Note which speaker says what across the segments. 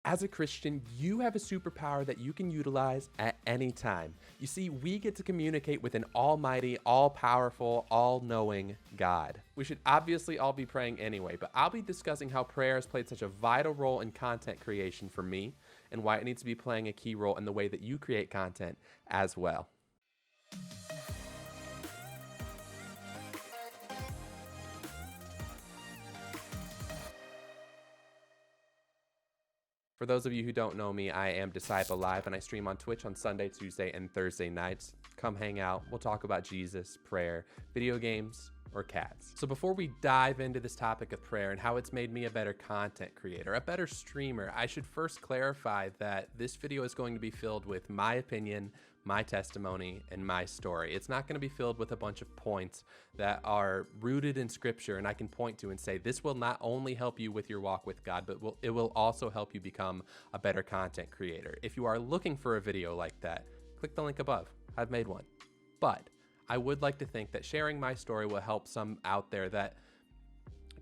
Speaker 1: As a Christian, you have a superpower that you can utilize at any time. You see, we get to communicate with an almighty, all powerful, all knowing God. We should obviously all be praying anyway, but I'll be discussing how prayer has played such a vital role in content creation for me and why it needs to be playing a key role in the way that you create content as well. For those of you who don't know me, I am Disciple Live and I stream on Twitch on Sunday, Tuesday, and Thursday nights. Come hang out. We'll talk about Jesus, prayer, video games, or cats. So before we dive into this topic of prayer and how it's made me a better content creator, a better streamer, I should first clarify that this video is going to be filled with my opinion, my testimony, and my story. It's not going to be filled with a bunch of points that are rooted in scripture and I can point to and say, this will not only help you with your walk with God, but it will also help you become a better content creator. If you are looking for a video like that, click the link above. I've made one. But I would like to think that sharing my story will help some out there that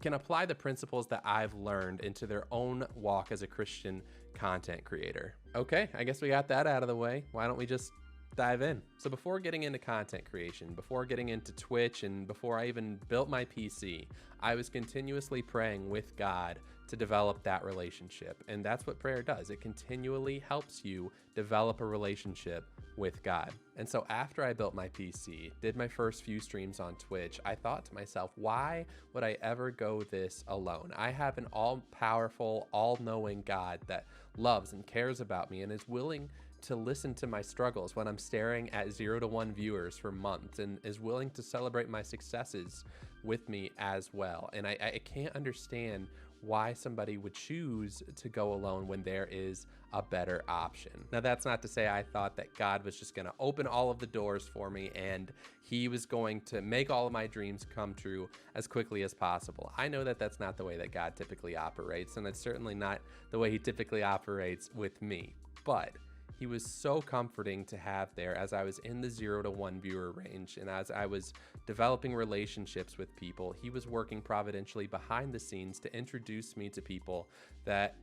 Speaker 1: can apply the principles that I've learned into their own walk as a Christian content creator. Okay, I guess we got that out of the way. Why don't we just dive in? So before getting into content creation, before getting into Twitch, and before I even built my PC, I was continuously praying with God to develop that relationship. And that's what prayer does. It continually helps you develop a relationship with God. And so after I built my PC, did my first few streams on Twitch, I thought to myself, why would I ever go this alone? I have an all-powerful, all-knowing God that loves and cares about me and is willing to listen to my struggles when I'm staring at 0 to 1 viewers for months and is willing to celebrate my successes with me as well. And I can't understand why somebody would choose to go alone when there is a better option. Now, that's not to say I thought that God was just going to open all of the doors for me and he was going to make all of my dreams come true as quickly as possible. I know that that's not the way that God typically operates, and it's certainly not the way he typically operates with me. But he was so comforting to have there as I was in the 0 to 1 viewer range and as I was developing relationships with people. He was working providentially behind the scenes to introduce me to people that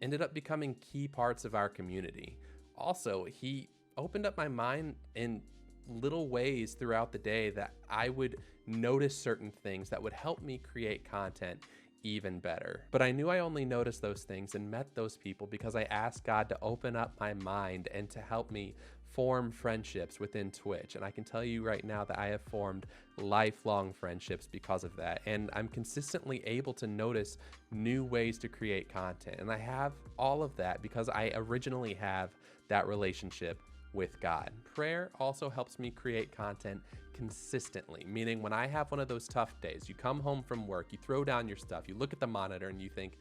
Speaker 1: ended up becoming key parts of our community. Also, he opened up my mind in little ways throughout the day that I would notice certain things that would help me create content even better. But I knew I only noticed those things and met those people because I asked God to open up my mind and to help me form friendships within Twitch. And I can tell you right now that I have formed lifelong friendships because of that. And I'm consistently able to notice new ways to create content. And I have all of that because I originally have that relationship with God. Prayer also helps me create content consistently, meaning when I have one of those tough days, you come home from work, you throw down your stuff, you look at the monitor and you think,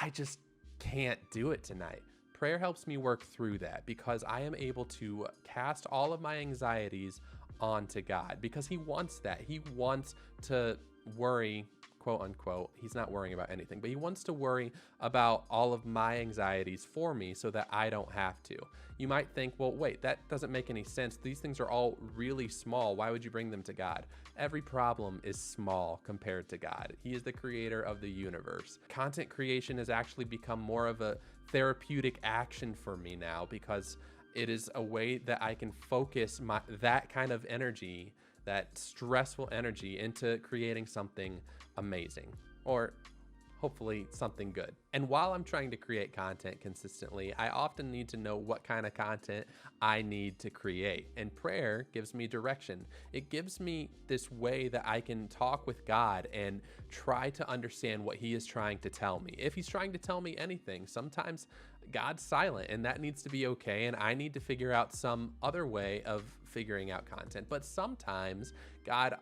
Speaker 1: I just can't do it tonight. Prayer helps me work through that because I am able to cast all of my anxieties onto God because he wants that. He wants to worry, quote unquote. He's not worrying about anything, but he wants to worry about all of my anxieties for me so that I don't have to. You might think, well, wait, that doesn't make any sense. These things are all really small. Why would you bring them to God? Every problem is small compared to God. He is the creator of the universe. Content creation has actually become more of a therapeutic action for me now because it is a way that I can focus that kind of energy, that stressful energy, into creating something amazing, or hopefully something good. And while I'm trying to create content consistently, I often need to know what kind of content I need to create. And prayer gives me direction. It gives me this way that I can talk with God and try to understand what he is trying to tell me. If he's trying to tell me anything, sometimes God's silent and that needs to be okay. And I need to figure out some other way of figuring out content. But sometimes God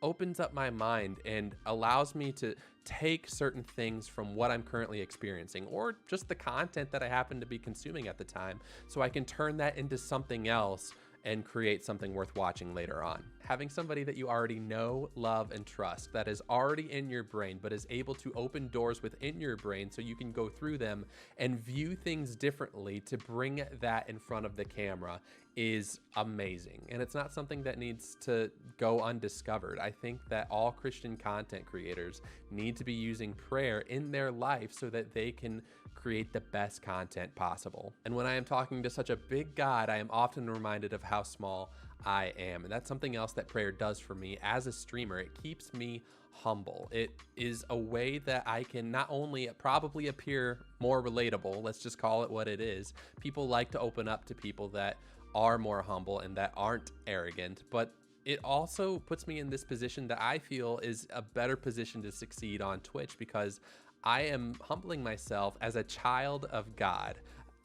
Speaker 1: opens up my mind and allows me to take certain things from what I'm currently experiencing or just the content that I happen to be consuming at the time so I can turn that into something else and create something worth watching later on. Having somebody that you already know, love, and trust that is already in your brain, but is able to open doors within your brain so you can go through them and view things differently to bring that in front of the camera is amazing. And it's not something that needs to go undiscovered. I think that all Christian content creators need to be using prayer in their life so that they can create the best content possible. And when I am talking to such a big God, I am often reminded of how small I am. And that's something else that prayer does for me as a streamer. It keeps me humble. It is a way that I can not only probably appear more relatable, let's just call it what it is. People like to open up to people that are more humble and that aren't arrogant, but it also puts me in this position that I feel is a better position to succeed on Twitch, because I am humbling myself as a child of God.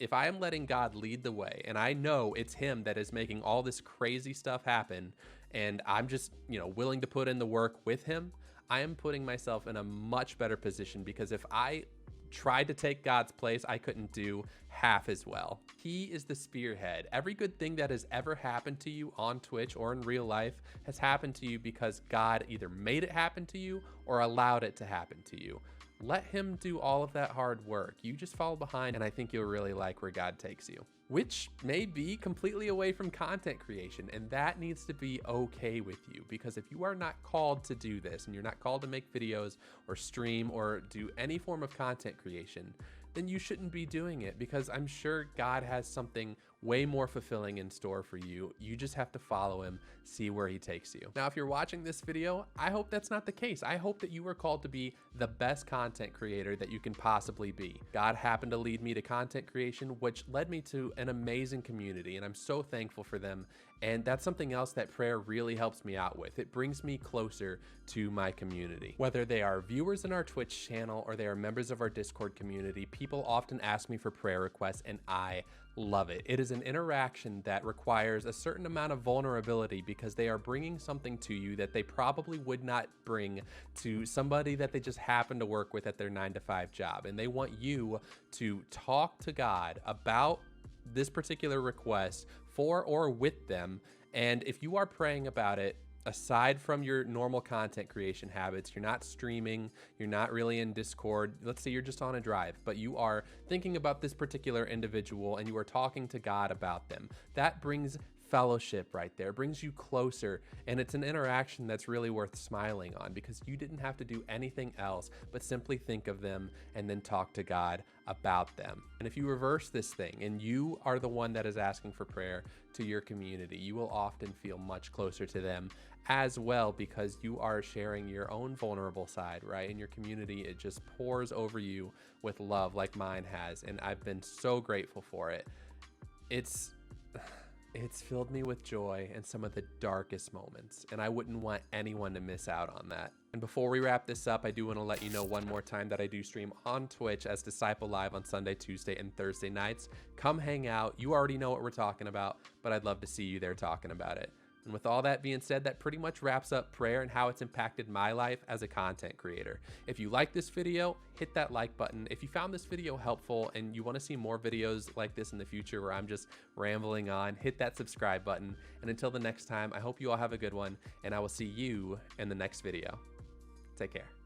Speaker 1: If I am letting God lead the way, and I know it's him that is making all this crazy stuff happen, and I'm just, willing to put in the work with him, I am putting myself in a much better position, because if I tried to take God's place, I couldn't do half as well. He is the spearhead. Every good thing that has ever happened to you on Twitch or in real life has happened to you because God either made it happen to you or allowed it to happen to you. Let him do all of that hard work. You just follow behind, and I think you'll really like where God takes you, which may be completely away from content creation. And that needs to be okay with you, because if you are not called to do this and you're not called to make videos or stream or do any form of content creation, then you shouldn't be doing it, because I'm sure God has something way more fulfilling in store for you. You just have to follow him, see where he takes you. Now, if you're watching this video, I hope that's not the case. I hope that you were called to be the best content creator that you can possibly be. God happened to lead me to content creation, which led me to an amazing community, and I'm so thankful for them. And that's something else that prayer really helps me out with. It brings me closer to my community. Whether they are viewers in our Twitch channel or they are members of our Discord community, people often ask me for prayer requests, and I love it. It is an interaction that requires a certain amount of vulnerability, because they are bringing something to you that they probably would not bring to somebody that they just happen to work with at their 9-to-5 job. And they want you to talk to God about this particular request for or with them. And if you are praying about it, aside from your normal content creation habits, you're not streaming, you're not really in Discord, let's say you're just on a drive, but you are thinking about this particular individual and you are talking to God about them, that brings fellowship right there, brings you closer, and it's an interaction that's really worth smiling on, because you didn't have to do anything else but simply think of them and then talk to God about them. And if you reverse this thing and you are the one that is asking for prayer to your community, you will often feel much closer to them as well, because you are sharing your own vulnerable side, right? In your community, it just pours over you with love like mine has, and I've been so grateful for it. It's filled me with joy in some of the darkest moments, and I wouldn't want anyone to miss out on that. And before we wrap this up, I do want to let you know one more time that I do stream on Twitch as Disciple Live on Sunday, Tuesday, and Thursday nights. Come hang out. You already know what we're talking about, but I'd love to see you there talking about it. And with all that being said, that pretty much wraps up prayer and how it's impacted my life as a content creator. If you like this video, hit that like button. If you found this video helpful and you want to see more videos like this in the future where I'm just rambling on, hit that subscribe button. And until the next time, I hope you all have a good one, and I will see you in the next video. Take care.